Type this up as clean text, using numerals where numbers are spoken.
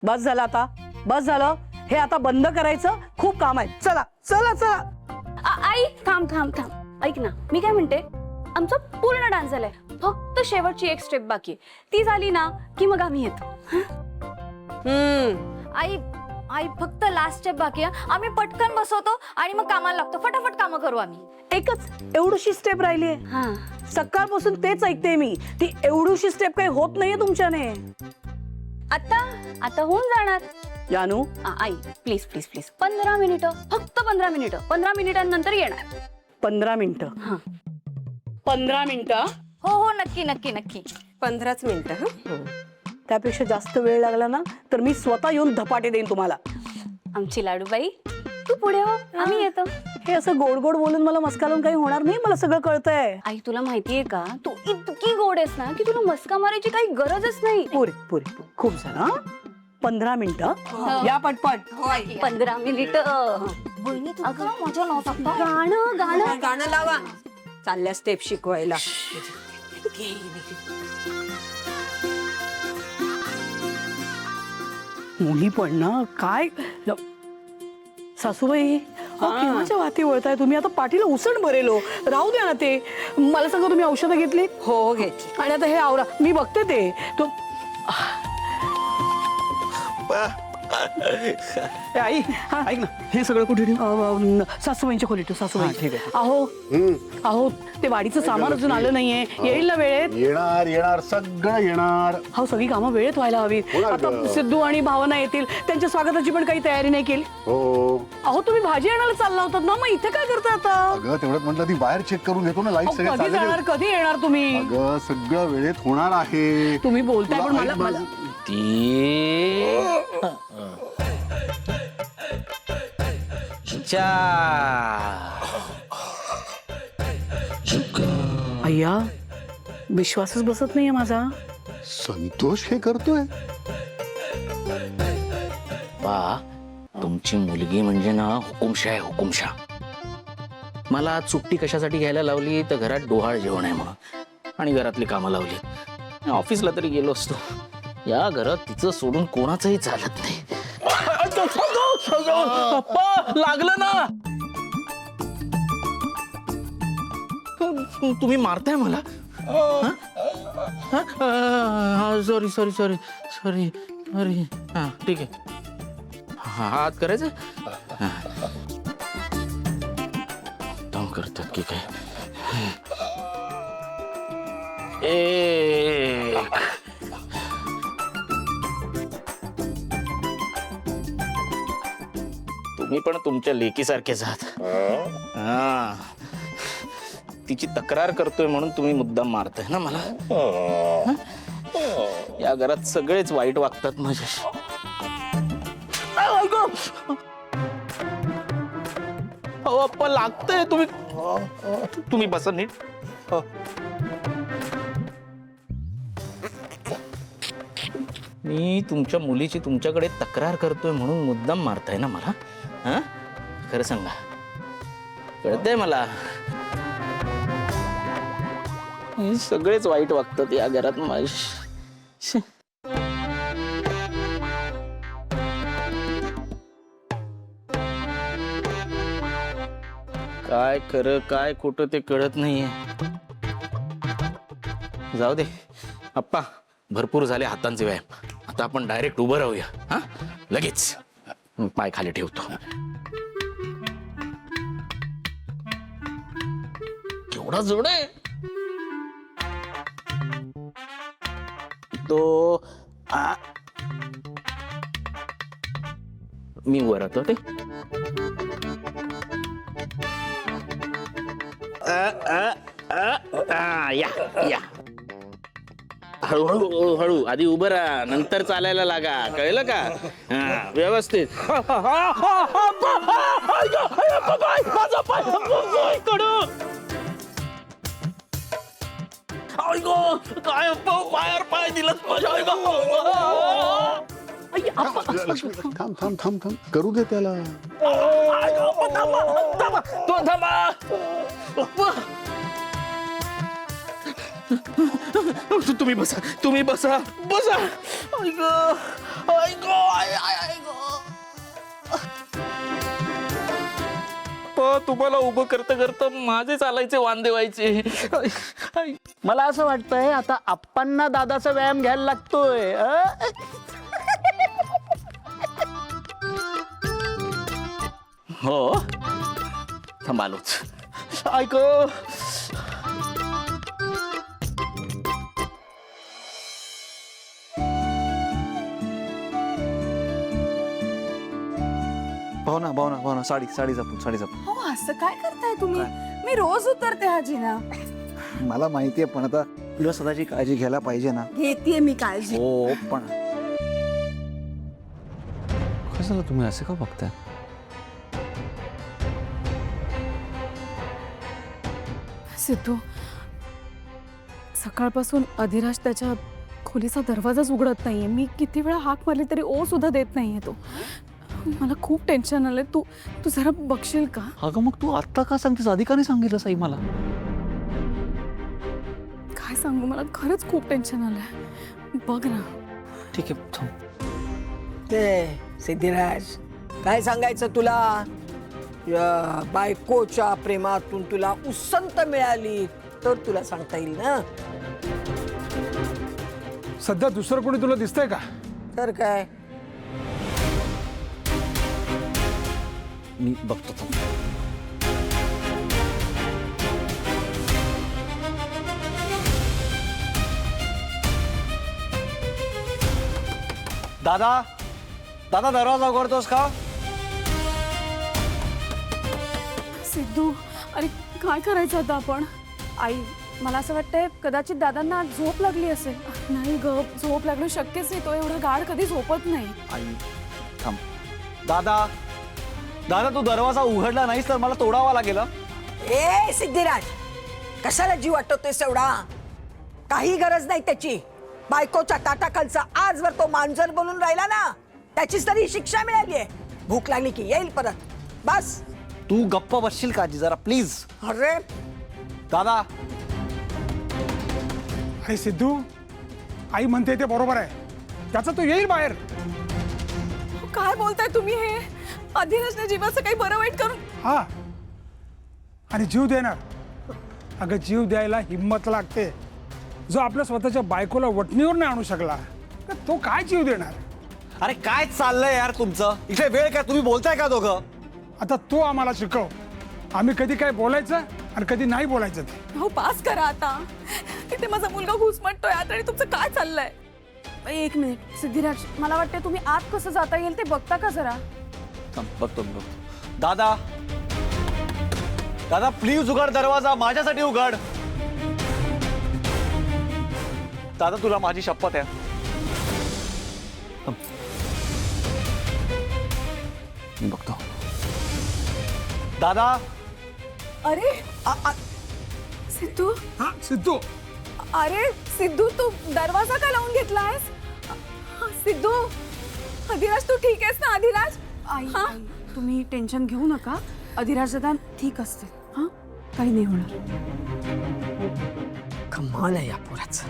बस झालं आता, बस झालं. हे आता बंद करायचं, खूप काम आहे. चला चला चला. आई थांब थांब थांब, ऐक ना मी काय म्हणते, आमचा पूर्ण डान्स झालाय, फक्त शेवटची एक स्टेप बाकी आहे. ती झाली ना की मग आम्ही येतो. आई आई फक्त लास्ट स्टेप बाकी आहे. आम्ही पटकन बसवतो आणि मग कामाला लागतो. फटाफट कामं करू आम्ही. एकच एवढीशी स्टेप राहिली आहे. हा सकाळपासून तेच ऐकते मी. ती एवढीशी स्टेप काही होत नाहीये तुमच्याने. आता आता होऊन जाणार. जानू आई प्लीज प्लीज प्लीज 15 मिनिटं, फक्त 15 मिनिटं. 15 मिनिटांनंतर येणार. 15 मिनिटं. हा 15 मिनिटं. हो हो नक्की नक्की नक्की. 15च मिनिटं. हं. त्यापेक्षा जास्त वेळ लागला ना तर मी स्वतः येऊन धपाटे देईन तुम्हाला. आमची लाडूबाई तू पुढे हो, आम्ही येतो. हे असं गोड गोड बोलून मला मस्कारून काही होणार नाही. मला सगळं कळतंय. आई तुला माहितीये का, तू इतकी गोड आहेस ना की तुला मस्का मारायची काही गरजच नाही. पुरे पुरे खूप झालं हा. 15 मिनिटं. या पटपट. 15 मिनिटं. अगं माझ्या नावाचं गाणं गाणं गाणं लावा. चालल्या स्टेप शिकवायला. मुली पण ना काय सासूबाई केव्हाच्या वाती वळताय तुम्ही. आता पाठीला उसण भरेलो. राहू द्या ना ते. मला सांगा तुम्ही औषधं घेतली. हो घेतली. आणि आता हे आवरा. मी बघते ते तो आई ऐक ना, हे सगळं कुठे ठेवू? सासूबाईंच्या खोलीत ठेव, सासूबाई. ठीक आहे. अहो अहो ते वाडीचं सामान अजून आलं नाहीये. येईल ना वेळेत. येणार येणार सगळं येणार. हो सगळी कामं वेळेत व्हायला हवी. होणार आता गं. सिद्धू आणि भावना येतील. त्यांच्या स्वागताची पण काही तयारी नाही केली. हो अहो तुम्ही भाजी आणायला चालला होतात ना, मग इथे काय करता आता? अगं तेवढ्यात म्हटलं ती बाहेर चेक करून घेतो ना. लाईट अहो, सगळे कधी चालले जाणार, कधी येणार तुम्ही? अगं सगळं वेळेत होणार आहे. तुम्ही बोलताय पण तुला मला ऐक मला अय्या विश्वासच बसत नाहीये माझा. संतोष हे करतोय. बा तुमची मुलगी म्हणजे ना हुकुमशा आहे, हुकुमशा. मला आज सुट्टी कशासाठी घ्यायला लावली तर घरात डोहाळ जेवण आहे म्हणून, आणि घरातली कामं लावली. ऑफिसला तरी गेलो असतो. या घरात तिचं सोडून कोणाचंही चालत नाही. लागलं ना. तुम्ही मारताय मला. सॉरी सॉरी सॉरी सॉरी अरे हा ठीक आहे. हात करायचं. काम करतात की काय. तुम्ही पण तुमच्या लेकीसारखेच आहात. हा तिची तक्रार करतोय म्हणून तुम्ही मुद्दाम मारताय ना मला. या घरात सगळेच वाईट वागतात माझ्याशी. अहो अप्पा लागतंय. तुम्ही बसा नीट. मी तुमच्या मुलीची तुमच्याकडे तक्रार करतोय म्हणून मुद्दाम मारताय ना मला. हा खरं सांगा, कळतंय मला. हे सगळेच वाईट वागतात या घरात माझ्याशी. काय खरं काय खोटं ते कळत नाहीये. जाऊ दे अप्पा, भरपूर झाले हातांचे व्यायाम. आता आपण डायरेक्ट उभं राहूया. हा लगेच पाय खाली ठेवतो. केवढा जड आहे तो. मी वर राहतो ते. या या हळूहळू हळू. आधी उभं राहा, नंतर चालायला लागा. कळलं का? हा व्यवस्थित. काय पायावर पाय दिलंच माझ्या. लक्ष्मी थांब थांब थांब थांब. करू दे त्याला. तो थांबा. तुम्ही बसा, तुम्ही बसा बसा. आई गो, आई गो. तुम्हाला उभं करता करता माझे चालायचे वांदे व्हायचे. मला असं वाटतंय आता आप्पांना दादाचा व्यायाम घ्यायला लागतोय. हो थांबालोच. ऐक भावना साडी जपून हो असं काय करताय तुम्ही? मी रोज उतरते हा जिना. मला माहितीये पण आता तुला स्वतःची काळजी घ्यायला पाहिजे ना. घेतेय मी काळजी. हो पण कशाला तुम्ही असं का बघताय? सिद्धू, सकाळपासून अधिराज त्याच्या खोलीचा दरवाजाच उघडत नाहीये. मी किती वेळा हाक मारली तरी ओ सुद्धा देत नाहीये तो. मला खूप टेन्शन आलंय. तू तू जरा बघशील का? अगं मग तू आत्ता का सांगतेस? आधी का नाही सांगितलं साई मला? काय सांगू, मला खरंच खूप टेन्शन आलंय. बघ ना. ठीक आहे थांब. ते सिद्धिराज, काय सांगायचं तुला? या बायकोच्या प्रेमातून तुला उसंत मिळाली तर तुला सांगता येईल ना. सध्या दुसरं कोणी तुला दिसतंय का? तर काय, मी बघतो थांब. दादा दरवाजा उघडतोस का? सिद्धू, अरे काय करायचं आता आपण? आई मला असं वाटतंय कदाचित दादांना झोप लागली असेल. नाही ग, झोप लागणं शक्यच नाही. तो एवढा गाढ कधी झोपत नाही. आई थांब. दादा तू दरवाजा उघडला नाहीस तर मला तोडावा लागेल. ए सिद्धिराज, कशाला जीव वाटवतोयस एवढा? काही गरज नाही त्याची. बायकोच्या ताटाखालचा आजवर तो मांजर बनून राहिला ना, त्याचीच तरी शिक्षा मिळाली आहे. भूक लागली की येईल परत. बस. तू गप्प बसशील का आजी जरा प्लीज? अरे दादा अरे सिद्धू, आई म्हणते ते बरोबर आहे. त्याचा तो येईल बाहेर. काय बोलताय तुम्ही हे? अधिराजने जीवाचं काही बरं वाईट करून. हा, आणि जीव देणार. अगं जीव द्यायला हिम्मत लागते. जो आपल्या स्वतःच्या बायकोला वटणीवर नाही आणू शकला तर तो काय जीव देणार? अरे काय चाललंय यार तुमचं? इथे वेळ काय? तुम्ही बोलताय का दोघं? आता तो आम्हाला शिकव. आम्ही कधी काय बोलायचं आणि कधी नाही बोलायचं ते. हो पास करा आता. तिथे माझा मुलगा घुसमटतोय आत आणि तुमचं काय चाललंय? एक मिनिट सिद्धिराज, मला वाटतं तुम्ही आत कसं जाता येईल ते बघता का जरा? बघतो. दादा प्लीज उघड दरवाजा, माझ्यासाठी उघड. दादा तुला माझी शपथ आहे. मी बघतो. दादा अरे सिद्धू, हा सिद्धू, अरे सिद्धू, तू दरवाजा का लावून घेतलायस? सिद्धू, अधिराज तू ठीक आहेस ना? अधिराज, आई तुम्ही टेन्शन घेऊ नका. अधिराज दादा ठीक असते. हा, काही नाही होणार. कमाल आहे या पोराचं.